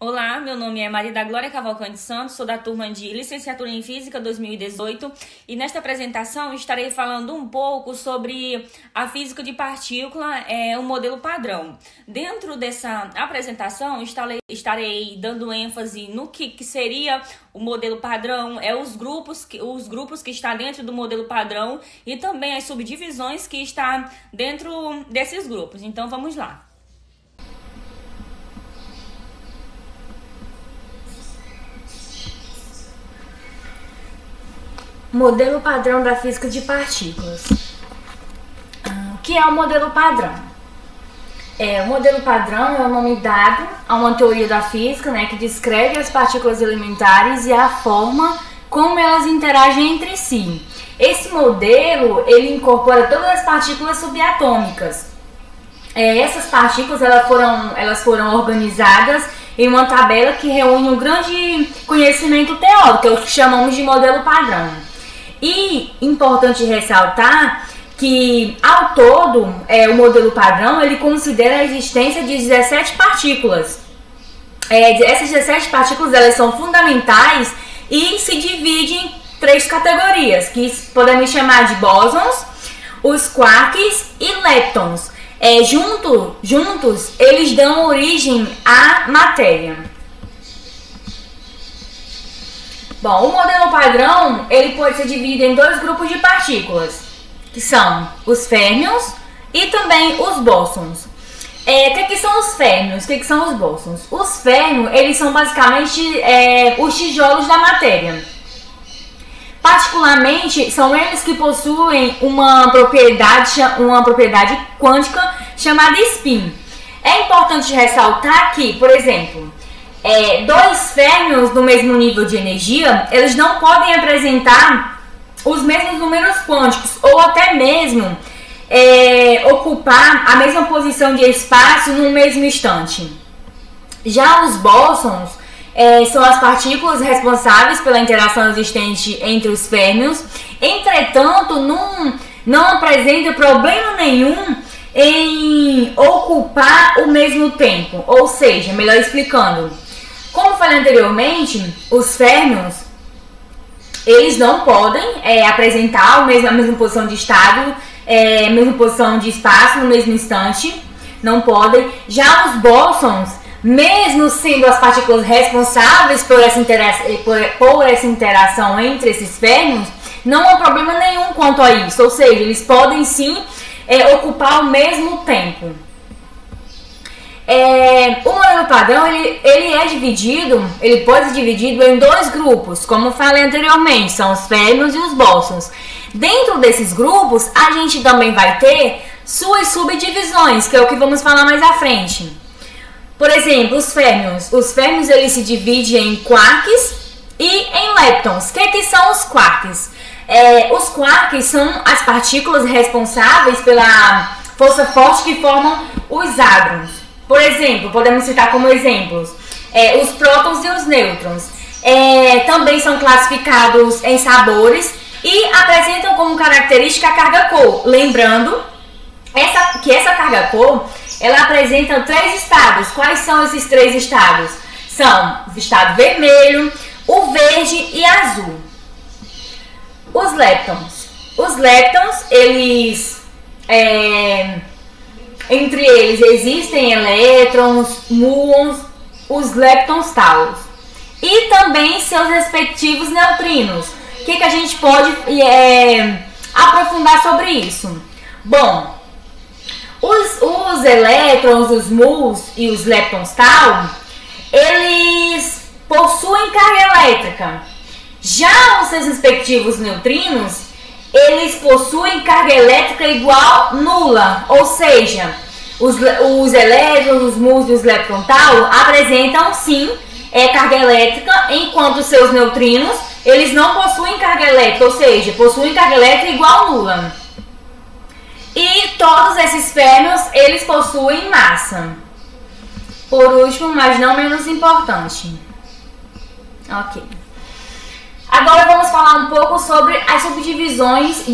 Olá, meu nome é Maria da Glória Cavalcante Santos, sou da turma de Licenciatura em Física 2018 e nesta apresentação estarei falando um pouco sobre a física de partícula, o modelo padrão. Dentro dessa apresentação estarei dando ênfase no que seria o modelo padrão, os grupos que estão dentro do modelo padrão e também as subdivisões que estão dentro desses grupos. Então vamos lá. Modelo padrão da física de partículas. O que é o modelo padrão? O modelo padrão é o nome dado a uma teoria da física, que descreve as partículas elementares e a forma como elas interagem entre si. Esse modelo ele incorpora todas as partículas subatômicas. Essas partículas elas foram organizadas em uma tabela que reúne um grande conhecimento teórico, que é o que chamamos de modelo padrão. E importante ressaltar que, ao todo, o modelo padrão ele considera a existência de 17 partículas. Essas 17 partículas elas são fundamentais e se dividem em 3 categorias, que podemos chamar de bósons, os quarks e leptons. Juntos, eles dão origem à matéria. Bom, o modelo padrão ele pode ser dividido em 2 grupos de partículas, que são os férmions e também os bósons. O que são os férmions? O que são os bósons? Os férmions eles são basicamente os tijolos da matéria. Particularmente, são eles que possuem uma propriedade quântica chamada spin. É importante ressaltar que, por exemplo, 2 férmions do mesmo nível de energia, eles não podem apresentar os mesmos números quânticos ou até mesmo ocupar a mesma posição de espaço no mesmo instante. Já os bósons são as partículas responsáveis pela interação existente entre os férmions, entretanto não apresenta problema nenhum em ocupar o mesmo tempo, ou seja, melhor explicando, como falei anteriormente, os férmions eles não podem apresentar a mesma posição de estado, a mesma posição de espaço no mesmo instante, não podem. Já os bósons, mesmo sendo as partículas responsáveis por essa interação entre esses férmions, não há problema nenhum quanto a isso, ou seja, eles podem sim ocupar o mesmo tempo. O modelo padrão ele pode ser dividido em 2 grupos, como falei anteriormente, são os férmions e os bósons. Dentro desses grupos, a gente também vai ter suas subdivisões, que é o que vamos falar mais à frente. Por exemplo, os férmions eles se dividem em quarks e em leptons. O que são os quarks? Os quarks são as partículas responsáveis pela força forte que formam os hadrons. Por exemplo, podemos citar como exemplos os prótons e os nêutrons. Também são classificados em sabores e apresentam como característica a carga-cor. Lembrando que essa carga-cor ela apresenta 3 estados. Quais são esses 3 estados? São o estado vermelho, o verde e azul. Os leptons, eles entre eles existem elétrons, muons, os leptons taus e também seus respectivos neutrinos. O que a gente pode aprofundar sobre isso? Bom, os elétrons, os muons e os leptons tau, eles possuem carga elétrica. Já os seus respectivos neutrinos, eles possuem carga elétrica igual nula, ou seja, os elétrons, os muons e os leptons tau apresentam sim carga elétrica, enquanto os seus neutrinos eles não possuem carga elétrica, ou seja, possuem carga elétrica igual nula. E todos esses férmions eles possuem massa. Por último, mas não menos importante. Ok. Agora vamos falar um pouco sobre as subdivisões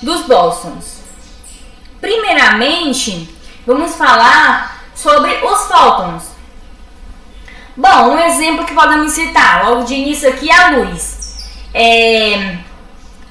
dos bósons. Primeiramente, vamos falar sobre os fótons. Bom, um exemplo que podemos citar, logo de início aqui, a luz.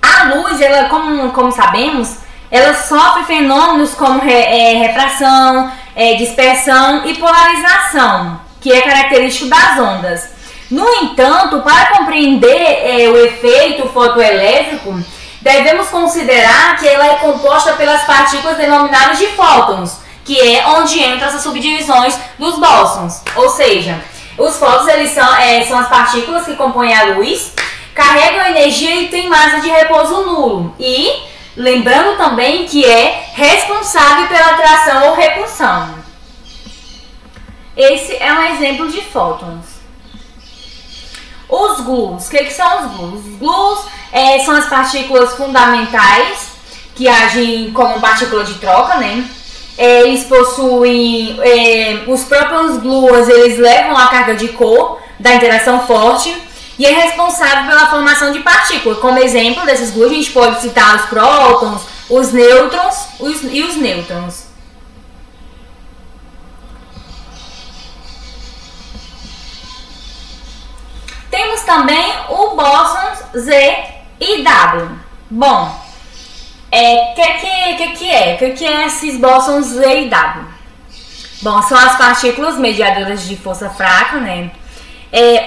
A luz, ela, como sabemos, ela sofre fenômenos como refração, dispersão e polarização, que é característico das ondas. No entanto, para compreender o efeito fotoelétrico, devemos considerar que ela é composta pelas partículas denominadas de fótons, que é onde entram essas subdivisões dos bósons. Ou seja, os fótons eles são as partículas que compõem a luz, carregam energia e têm massa de repouso nulo. E lembrando também que é responsável pela atração ou repulsão. Esse é um exemplo de fótons. Os gluons. O que são os gluons? Os gluons são as partículas fundamentais que agem como partícula de troca, né? Eles possuem, os próprios gluons, eles levam a carga de Coulomb da interação forte e é responsável pela formação de partículas. Como exemplo desses gluons, a gente pode citar os prótons, os nêutrons e os nêutrons. Temos também o bósons Z e W. Bom, o que é esses bósons Z e W? Bom, são as partículas mediadoras de força fraca, né?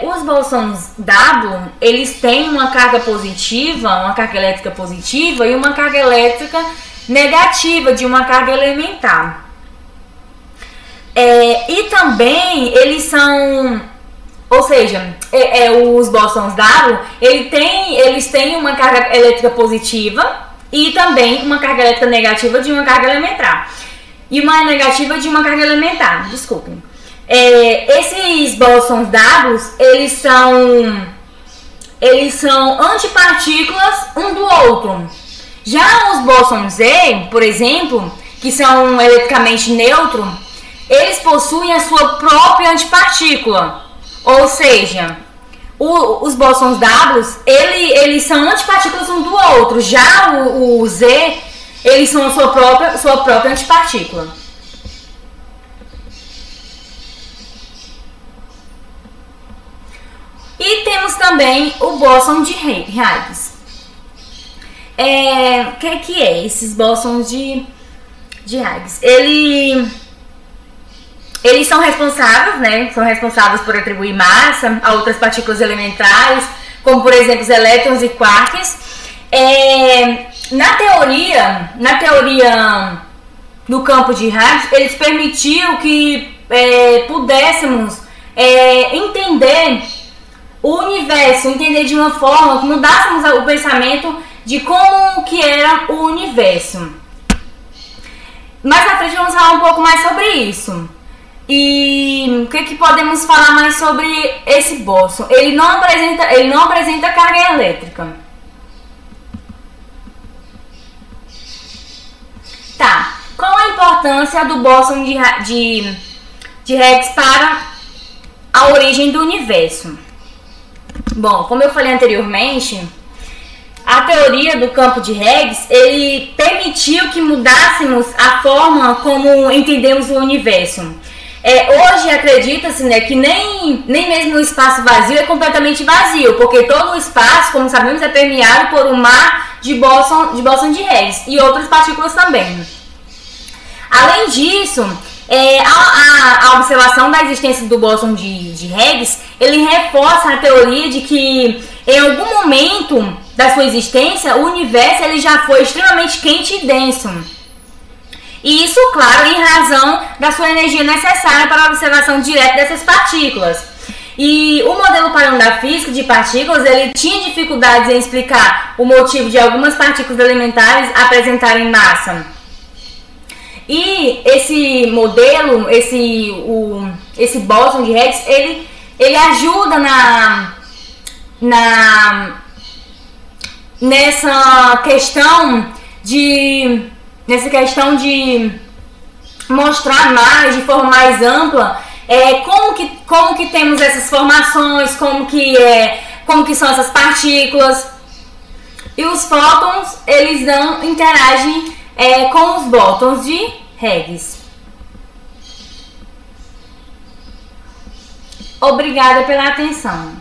Os bósons W, eles têm uma carga positiva, uma carga elétrica positiva e uma carga elétrica negativa de uma carga elementar. E também eles são, ou seja, os bósons W, eles têm uma carga elétrica positiva e também uma carga elétrica negativa de uma carga elementar. E uma negativa de uma carga elementar, desculpem. Esses bósons W, eles são antipartículas um do outro. Já os bósons Z, por exemplo, que são eletricamente neutros, eles possuem a sua própria antipartícula. Ou seja, os bósons W, eles são antipartículas um do outro. Já o Z, eles são a sua própria antipartícula. E temos também o bóson de Higgs. O que é esses bósons de Higgs? Eles são responsáveis, né? São responsáveis por atribuir massa a outras partículas elementares, como por exemplo os elétrons e quarks. Na teoria do campo de Higgs, eles permitiam que pudéssemos entender o universo, entender de uma forma que mudássemos o pensamento de como que era o universo. Mais à frente vamos falar um pouco mais sobre isso. E o que podemos falar mais sobre esse bóson? Ele não apresenta carga elétrica. Tá. Qual a importância do bóson de Higgs para a origem do universo? Bom, como eu falei anteriormente, a teoria do campo de Higgs, ele permitiu que mudássemos a forma como entendemos o universo. Hoje acredita-se, né, que nem mesmo o espaço vazio é completamente vazio, porque todo o espaço, como sabemos, é permeado por um mar de bóson de Higgs e outras partículas também. Além disso, a observação da existência do bóson de Higgs, ele reforça a teoria de que em algum momento da sua existência o universo ele já foi extremamente quente e denso. E isso, claro, em razão da sua energia necessária para a observação direta dessas partículas. E o modelo padrão da física de partículas, ele tinha dificuldades em explicar o motivo de algumas partículas elementares apresentarem massa. E esse modelo, esse bóson de Higgs, ele ajuda nessa questão de mostrar mais, de forma mais ampla, como que temos essas formações, como que são essas partículas. E os fótons, eles interagem com os bósons de Higgs. Obrigada pela atenção.